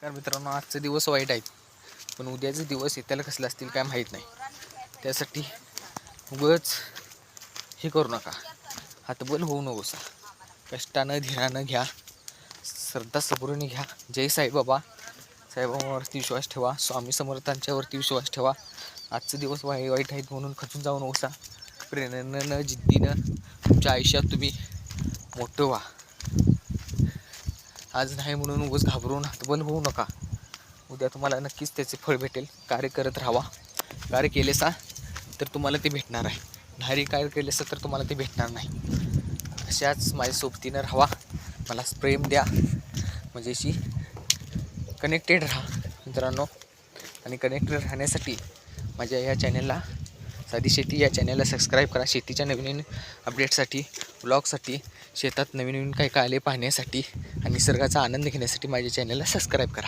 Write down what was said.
कारण मित्रांनो, आजचे दिवस वाईट आहेत, पण उद्याचे दिवस येत्याला कसले असतील काय माहीत नाही. त्यासाठी उगाच हे करू नका, हतबल होऊ नकोसा. कष्टानं धीरानं घ्या, श्रद्धा सबुरीने घ्या. जय साईबाबा. साईबाबावरती विश्वास ठेवा, स्वामी समर्थांच्यावरती विश्वास ठेवा. आजचे दिवस वाईट आहेत म्हणून खचून जाऊ नकोसा. प्रेरणेनं जिद्दीनं तुमच्या आयुष्यात तुम्ही मोठं व्हा. आज नाही म्हणून उगाच घाबरून हतबल होऊ नका. उद्या तुम्हाला नक्कीच त्याचे फळ भेटेल. कार्य करत राहावा. कार्य केलेसा तर तुम्हाला ते भेटणार आहे, नाही कार्य केलेसा तर तुम्हाला ते भेटणार नाही. अशाच माझ्या सोबतीनं राहावा, मला प्रेम द्या, माझ्याशी कनेक्टेड राहा मित्रांनो. आणि कनेक्टेड राहण्यासाठी माझ्या या चॅनलला, साधी शेती या चॅनलला सबस्क्राईब करा. शेतीच्या नवीन अपडेटसाठी, ब्लॉगसाठी, शेतात नवीन काय काय आले पाहण्यासाठी आणि निसर्गाचा आनंद घेण्यासाठी माझ्या चॅनलला सबस्क्राईब करा.